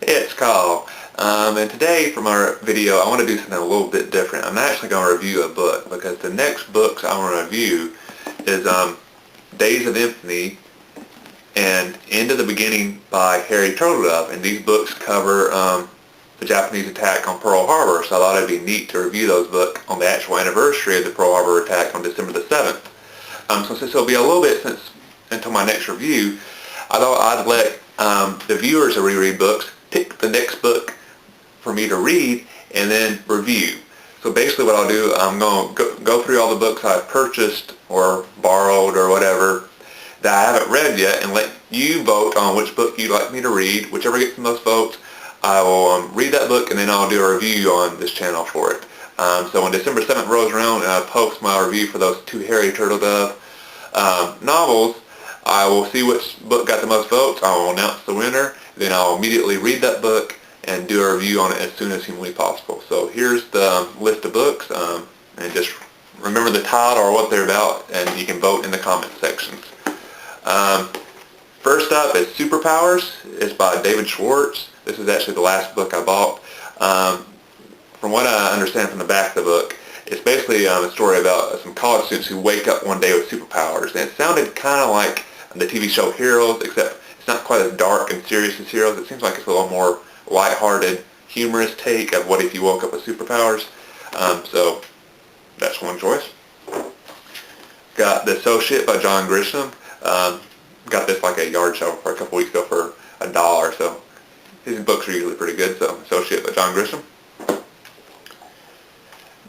It's Kyle, and today from our video I want to do something a little bit different. I'm actually going to review a book because the next books I want to review is Days of Infamy and End of the Beginning by Harry Turtledove, and these books cover the Japanese attack on Pearl Harbor, so I thought it'd be neat to review those books on the actual anniversary of the Pearl Harbor attack on December the 7th. So since it'll be a little bit until my next review, I thought I'd let the viewers of WeReadBooks pick the next book for me to read and then review. So basically what I'll do, I'm going to go through all the books I've purchased or borrowed or whatever that I haven't read yet and let you vote on which book you'd like me to read. Whichever gets the most votes, I will read that book and then I'll do a review on this channel for it. So when December 7th rolls around and I post my review for those two Harry Turtledove novels, I will see which book got the most votes. I will announce the winner. Then I'll immediately read that book and do a review on it as soon as humanly possible. So here's the list of books, and just remember the title or what they're about, and you can vote in the comment sections. First up is Superpowers. It's by David Schwartz. This is actually the last book I bought. From what I understand from the back of the book, it's basically a story about some college students who wake up one day with superpowers. And it sounded kind of like the TV show Heroes, except it's not quite as dark and serious as Heroes. It seems like it's a little more lighthearted, humorous take of what if you woke up with superpowers. So that's one choice. Got The Associate by John Grisham. Got this like a yard sale for a couple weeks ago for $1. So his books are usually pretty good. So Associate by John Grisham.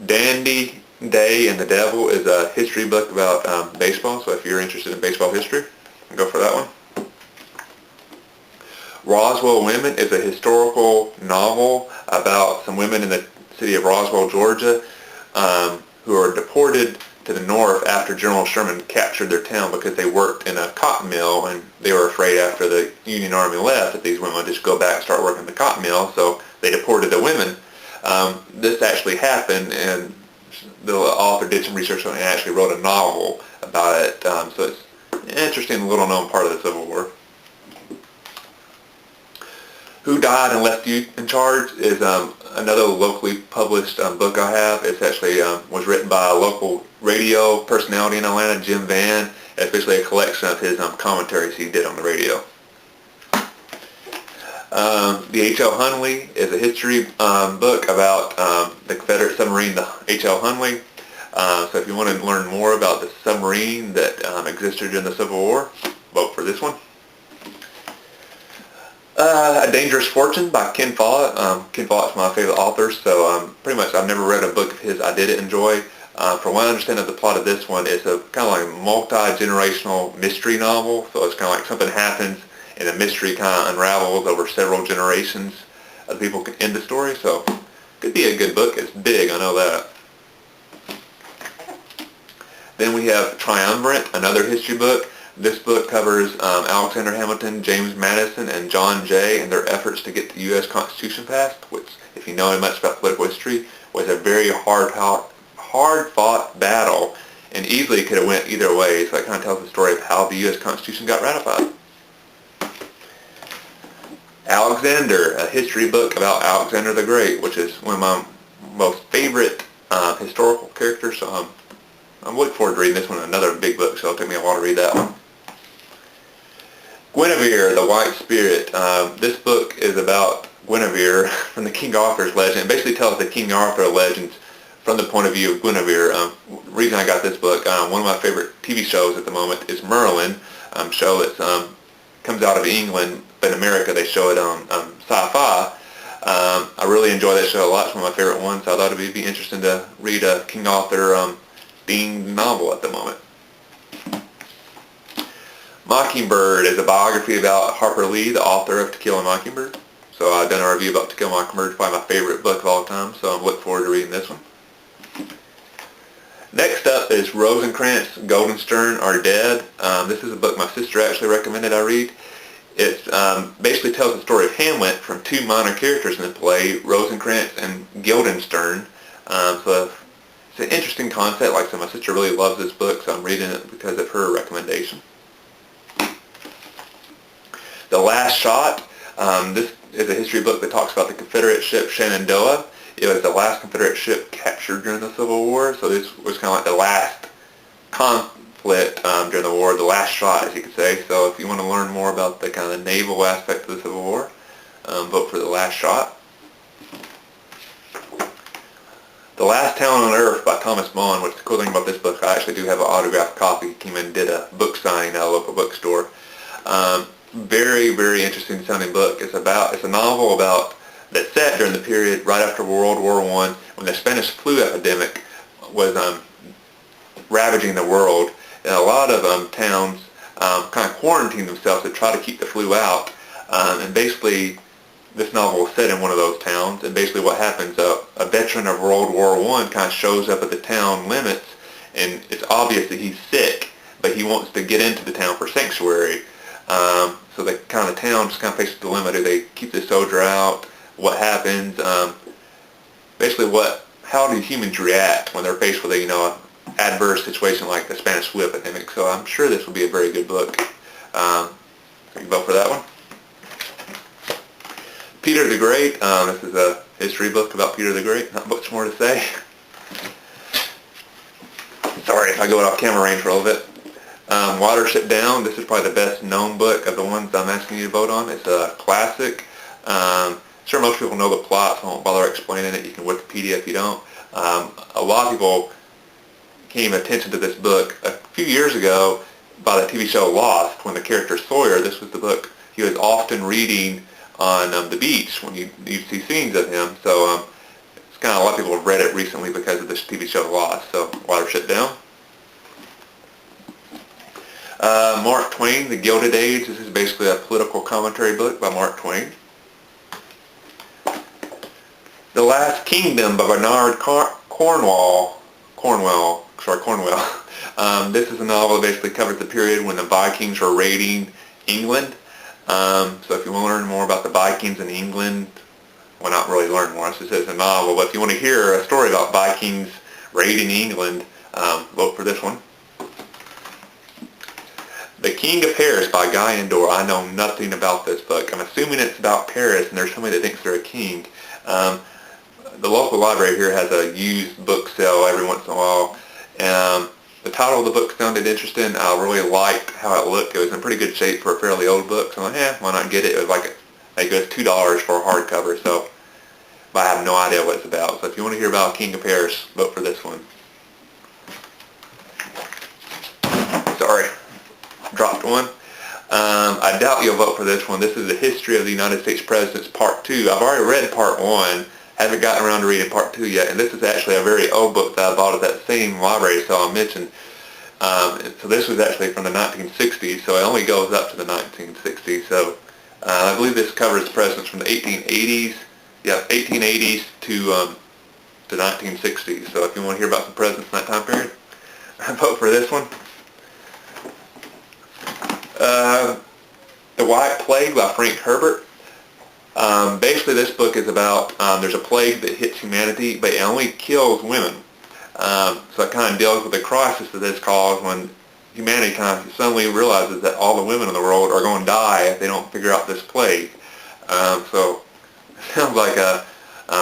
Dandy Day and the Devil is a history book about baseball. So if you're interested in baseball history, go for that one. Roswell Women is a historical novel about some women in the city of Roswell, Georgia, who are deported to the north after General Sherman captured their town because they worked in a cotton mill, and they were afraid after the Union Army left that these women would just go back and start working in the cotton mill, so they deported the women. This actually happened, and the author did some research on it and actually wrote a novel about it, so it's an interesting little known part of the Civil War. Who Died and Left You in Charge is another locally published book I have. It's actually was written by a local radio personality in Atlanta, Jim Van. It's basically a collection of his commentaries he did on the radio. The H.L. Hunley is a history book about the Confederate submarine, the H.L. Hunley. So if you want to learn more about the submarine that existed during the Civil War, vote for this one. A Dangerous Fortune by Ken Follett. Ken Follett's my favorite author, so pretty much I've never read a book of his I didn't enjoy. From what I understand of the plot of this one, it's a kind of like multi-generational mystery novel, so it's kind of like something happens and the mystery kind of unravels over several generations of people in the story, so could be a good book. It's big, I know that. Then we have Triumvirate, another history book. This book covers Alexander Hamilton, James Madison, and John Jay and their efforts to get the U.S. Constitution passed, which, if you know much about political history, was a very hard-fought battle and easily could have went either way. So it kind of tells the story of how the U.S. Constitution got ratified. Alexander, a history book about Alexander the Great, which is one of my most favorite historical characters. So I'm looking forward to reading this one. Another big book, so it'll take me a while to read that one. Guinevere, the White Spirit. This book is about Guinevere from the King Arthur's legend. It basically tells the King Arthur legends from the point of view of Guinevere. The reason I got this book, one of my favorite TV shows at the moment is Merlin, show that comes out of England, but in America they show it on Sci-Fi. I really enjoy that show a lot. It's one of my favorite ones, so I thought it would be interesting to read a King Arthur themed novel at the moment. Mockingbird is a biography about Harper Lee, the author of To Kill a Mockingbird. So I've done a review about To Kill a Mockingbird. It's probably my favorite book of all time, so I'm looking forward to reading this one. Next up is Rosencrantz, Guildenstern Are Dead. This is a book my sister actually recommended I read. It basically tells the story of Hamlet from two minor characters in the play, Rosencrantz and Guildenstern. So it's an interesting concept. Like I said, my sister really loves this book, so I'm reading it because of her recommendation. The Last Shot. This is a history book that talks about the Confederate ship Shenandoah. It was the last Confederate ship captured during the Civil War, so this was kind of like the last conflict during the war, the last shot, as you could say. So if you want to learn more about the kind of naval aspect of the Civil War, vote for The Last Shot. The Last Town on Earth by Thomas Mann, which is the cool thing about this book, I actually do have an autographed copy. He came in and did a book signing at a local bookstore. Very, very interesting sounding book. It's a novel that's set during the period right after World War I, when the Spanish flu epidemic was ravaging the world, and a lot of towns kind of quarantined themselves to try to keep the flu out. And basically, this novel is set in one of those towns, and basically what happens, a veteran of World War I kind of shows up at the town limits, and it's obvious that he's sick, but he wants to get into the town for sanctuary. So the town just kind of faces the dilemma: do they keep the soldier out? What happens? Basically, how do humans react when they're faced with an adverse situation like the Spanish flu epidemic? So I'm sure this will be a very good book. So you can vote for that one. Peter the Great. This is a history book about Peter the Great. Not much more to say. Sorry if I go off camera range for a little bit. Watership Down. This is probably the best known book of the ones I'm asking you to vote on. It's a classic. Sure, most people know the plot, so I won't bother explaining it. You can Wikipedia if you don't. A lot of people came attention to this book a few years ago by the TV show Lost, when the character Sawyer, this was the book he was often reading on the beach when you see scenes of him. So it's kind of a lot of people have read it recently because of this TV show Lost. So Watership Down. Mark Twain, The Gilded Age. This is basically a political commentary book by Mark Twain. The Last Kingdom by Bernard Cornwell. This is a novel that basically covers the period when the Vikings were raiding England. So if you want to learn more about the Vikings in England, well, not really learn more, it's a novel, but if you want to hear a story about Vikings raiding England, vote for this one. The King of Paris by Guy Endore. I know nothing about this book. I'm assuming it's about Paris, and there's somebody that thinks they're a king. The local library here has a used book sale every once in a while. The title of the book sounded interesting. I really liked how it looked. It was in pretty good shape for a fairly old book. So I'm like, why not get it? It was like it was $2 for a hardcover. So, but I have no idea what it's about. So if you want to hear about King of Paris, vote for this one. Sorry, dropped one. I doubt you'll vote for this one. This is the History of the United States Presidents Part 2. I've already read Part 1. Haven't gotten around to reading Part 2 yet, and this is actually a very old book that I bought at that same library, so I mentioned. So this was actually from the 1960s, so it only goes up to the 1960s. So I believe this covers presidents from the 1880s, 1880s to the 1960s. So if you want to hear about some presidents in that time period, vote for this one. The White Plague by Frank Herbert. Basically, this book is about there's a plague that hits humanity, but it only kills women. So it kind of deals with the crisis that this caused when humanity kind of suddenly realizes that all the women in the world are going to die if they don't figure out this plague. So it sounds like a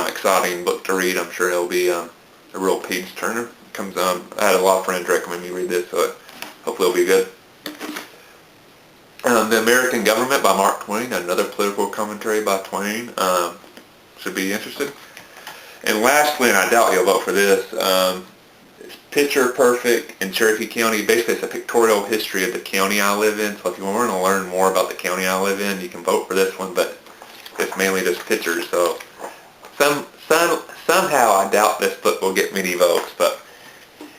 exciting book to read. I'm sure it'll be a real page turner. I had a lot of friends recommend me read this, so hopefully it'll be good. The American Government by Mark Twain, another political commentary by Twain. Should be interested. And lastly, and I doubt you'll vote for this, it's Picture Perfect in Cherokee County. Basically, it's a pictorial history of the county I live in. So if you want to learn more about the county I live in, you can vote for this one. But it's mainly just pictures. So somehow I doubt this book will get many votes. But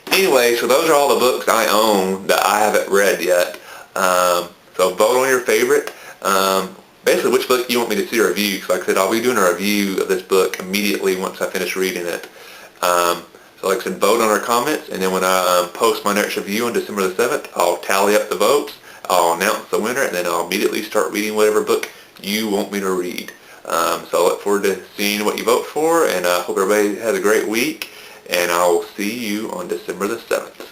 anyway, so those are all the books I own that I haven't read yet. So vote on your favorite. Basically, which book you want me to see a review. Because like I said, I'll be doing a review of this book immediately once I finish reading it. So like I said, vote on our comments, and then when I post my next review on December the 7th, I'll tally up the votes, I'll announce the winner, and then I'll immediately start reading whatever book you want me to read. So I look forward to seeing what you vote for, and I hope everybody has a great week, and I'll see you on December the 7th.